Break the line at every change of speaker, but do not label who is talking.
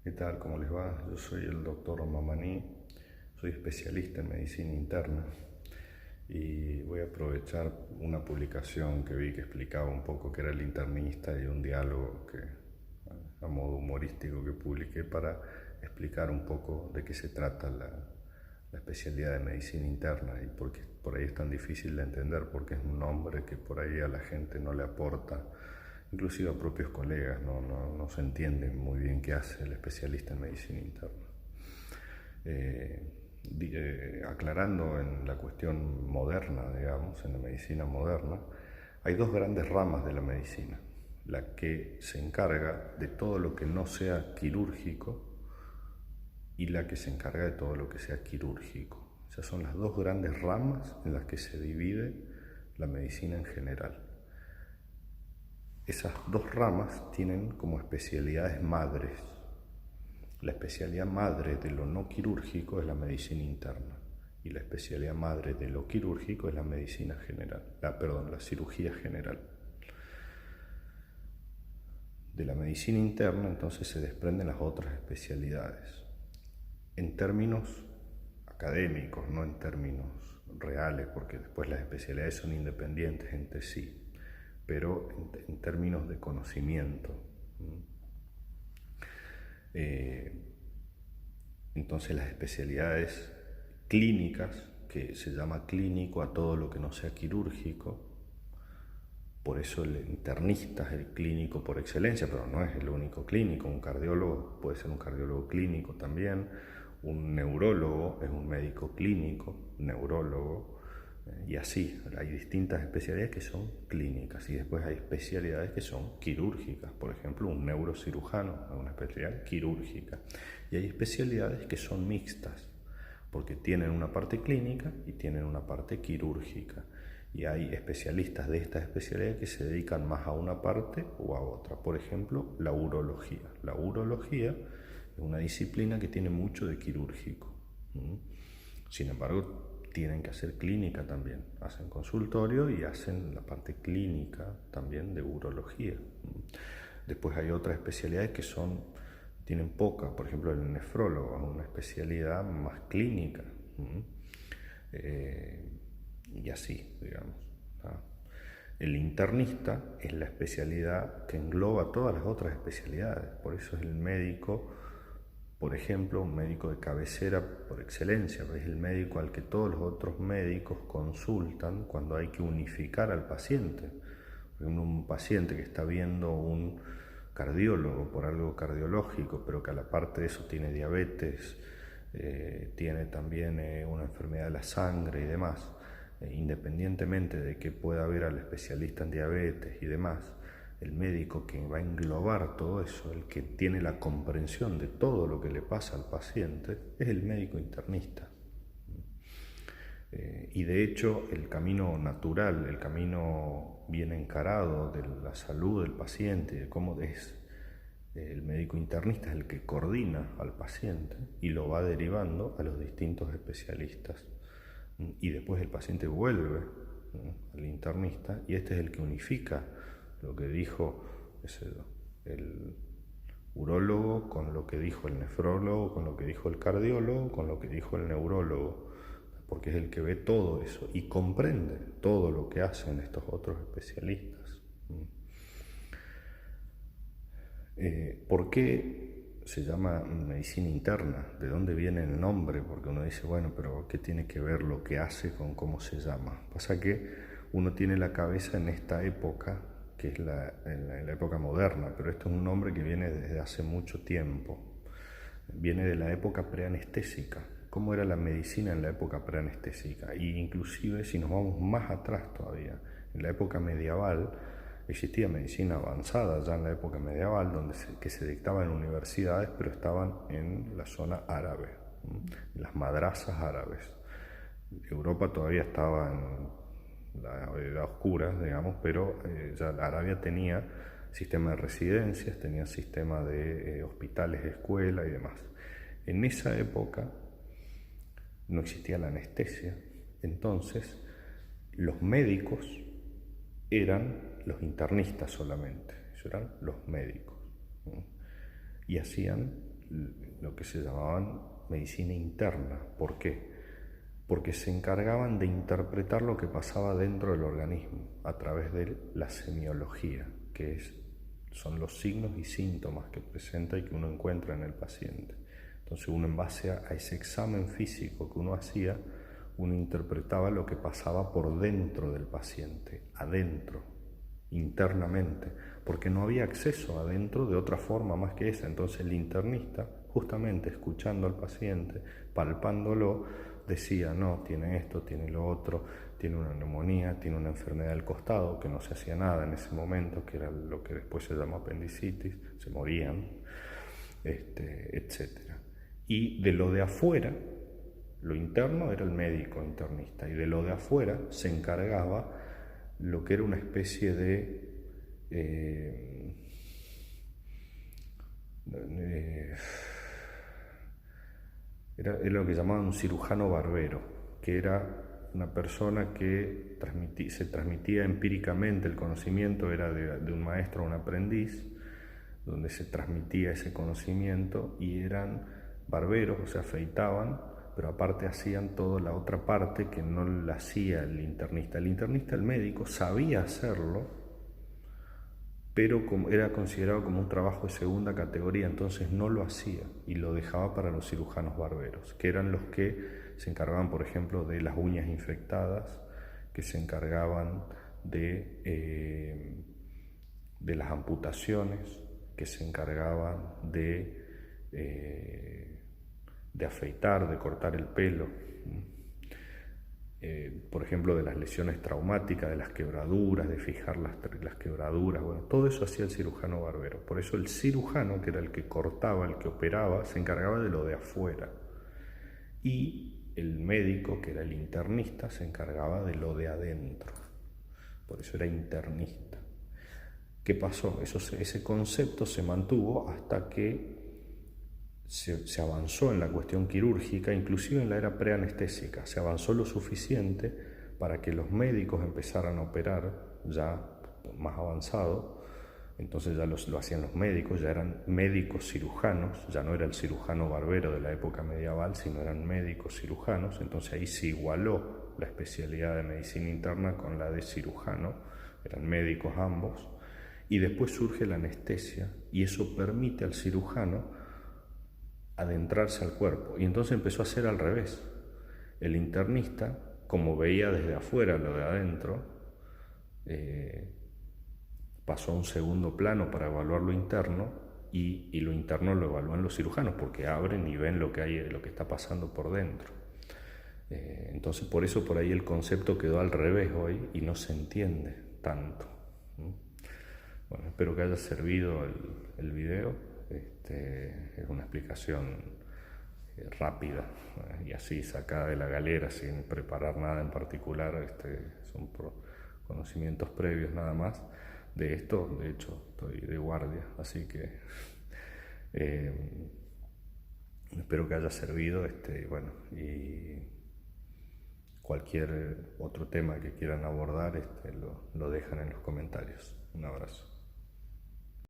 ¿Qué tal? ¿Cómo les va? Yo soy el doctor Mamani, soy especialista en medicina interna y voy a aprovechar una publicación que vi que explicaba un poco qué era el internista y un diálogo que, a modo humorístico, que publiqué para explicar un poco de qué se trata la especialidad de medicina interna y por qué por ahí es tan difícil de entender, porque es un nombre que por ahí a la gente no le aporta, inclusive a propios colegas, no se entiende muy bien qué hace el especialista en medicina interna. Aclarando en la cuestión moderna, digamos, en la medicina moderna, hay dos grandes ramas de la medicina: la que se encarga de todo lo que no sea quirúrgico y la que se encarga de todo lo que sea quirúrgico. Esas son las dos grandes ramas en las que se divide la medicina en general. Esas dos ramas tienen como especialidades madres. La especialidad madre de lo no quirúrgico es la medicina interna y la especialidad madre de lo quirúrgico es la medicina general, la cirugía general. De la medicina interna entonces se desprenden las otras especialidades. En términos académicos, no en términos reales, porque después las especialidades son independientes entre sí, pero en términos de conocimiento. Entonces las especialidades clínicas, que se llama clínico a todo lo que no sea quirúrgico, por eso el internista es el clínico por excelencia, pero no es el único clínico. Un cardiólogo puede ser un cardiólogo clínico también, un neurólogo es un médico clínico, neurólogo, y así. Hay distintas especialidades que son clínicas y después hay especialidades que son quirúrgicas. Por ejemplo, un neurocirujano es una especialidad quirúrgica. Y hay especialidades que son mixtas, porque tienen una parte clínica y tienen una parte quirúrgica. Y hay especialistas de estas especialidades que se dedican más a una parte o a otra. Por ejemplo, la urología. La urología es una disciplina que tiene mucho de quirúrgico. Sin embargo, tienen que hacer clínica también. Hacen consultorio y hacen la parte clínica también de urología. Después hay otras especialidades que tienen poca. Por ejemplo, el nefrólogo es una especialidad más clínica. Y así, digamos. El internista es la especialidad que engloba todas las otras especialidades. Por eso es el médico, por ejemplo, un médico de cabecera por excelencia. Es el médico al que todos los otros médicos consultan cuando hay que unificar al paciente. Por ejemplo, un paciente que está viendo un cardiólogo por algo cardiológico, pero que a la parte de eso tiene diabetes, tiene también una enfermedad de la sangre y demás. Independientemente de que pueda haber al especialista en diabetes y demás, el médico que va a englobar todo eso, el que tiene la comprensión de todo lo que le pasa al paciente, es el médico internista. Y de hecho el camino natural, el camino bien encarado de la salud del paciente, de cómo es el médico internista, es el que coordina al paciente y lo va derivando a los distintos especialistas. Y después el paciente vuelve al internista y este es el que unifica lo que dijo el urólogo con lo que dijo el nefrólogo, con lo que dijo el cardiólogo, con lo que dijo el neurólogo, porque es el que ve todo eso y comprende todo lo que hacen estos otros especialistas. ¿Por qué se llama medicina interna? ¿De dónde viene el nombre? Porque uno dice, bueno, pero ¿qué tiene que ver lo que hace con cómo se llama? Pasa que uno tiene la cabeza en esta época, que es en la época moderna, pero esto es un nombre que viene desde hace mucho tiempo. Viene de la época preanestésica. ¿Cómo era la medicina en la época preanestésica? Y inclusive si nos vamos más atrás todavía, en la época medieval, existía medicina avanzada ya en la época medieval, que se dictaba en universidades, pero estaban en la zona árabe, en las madrazas árabes. Europa todavía estaba en la edad oscura, digamos, pero ya Arabia tenía sistema de residencias, tenía sistema de hospitales, escuela y demás. En esa época no existía la anestesia, entonces los médicos eran los internistas solamente, ellos eran los médicos, y hacían lo que se llamaban medicina interna. ¿Por qué? Porque se encargaban de interpretar lo que pasaba dentro del organismo a través de la semiología, que son los signos y síntomas que presenta y que uno encuentra en el paciente. Entonces uno, en base a ese examen físico que uno hacía, uno interpretaba lo que pasaba por dentro del paciente, adentro, internamente, porque no había acceso adentro de otra forma más que esa. Entonces el internista, justamente escuchando al paciente, palpándolo, decía: no, tiene esto, tiene lo otro, tiene una neumonía, tiene una enfermedad del costado, que no se hacía nada en ese momento, que era lo que después se llamó apendicitis, se morían, etc. Y de lo de afuera, lo interno era el médico internista, y de lo de afuera se encargaba lo que era una especie de era lo que llamaban un cirujano barbero, que era una persona que se transmitía empíricamente el conocimiento, era de un maestro a un aprendiz, donde se transmitía ese conocimiento, y eran barberos, o sea, afeitaban, pero aparte hacían toda la otra parte que no la hacía el internista. El internista, el médico, sabía hacerlo, pero era considerado como un trabajo de segunda categoría, entonces no lo hacía y lo dejaba para los cirujanos barberos, que eran los que se encargaban, por ejemplo, de las uñas infectadas, que se encargaban de las amputaciones, que se encargaban de afeitar, de cortar el pelo, por ejemplo, de las lesiones traumáticas, de las quebraduras, de fijar las quebraduras. Bueno, todo eso hacía el cirujano barbero. Por eso el cirujano, que era el que cortaba, el que operaba, se encargaba de lo de afuera, y el médico, que era el internista, se encargaba de lo de adentro. Por eso era internista. ¿Qué pasó? Ese concepto se mantuvo hasta que se avanzó en la cuestión quirúrgica, inclusive en la era preanestésica. Se avanzó lo suficiente para que los médicos empezaran a operar ya más avanzado. Entonces ya lo hacían los médicos, ya eran médicos cirujanos, ya no era el cirujano barbero de la época medieval, sino eran médicos cirujanos. Entonces ahí se igualó la especialidad de medicina interna con la de cirujano, eran médicos ambos. Y después surge la anestesia, y eso permite al cirujano adentrarse al cuerpo. Y entonces empezó a ser al revés. El internista, como veía desde afuera lo de adentro, pasó a un segundo plano para evaluar lo interno, y lo interno lo evalúan los cirujanos, porque abren y ven lo que está pasando por dentro. Entonces por eso por ahí el concepto quedó al revés hoy y no se entiende tanto. Bueno, espero que haya servido el video. Es una explicación rápida y así, sacada de la galera, sin preparar nada en particular. Son conocimientos previos nada más de esto. De hecho, estoy de guardia, así que espero que haya servido. Bueno, y cualquier otro tema que quieran abordar, lo dejan en los comentarios. Un abrazo.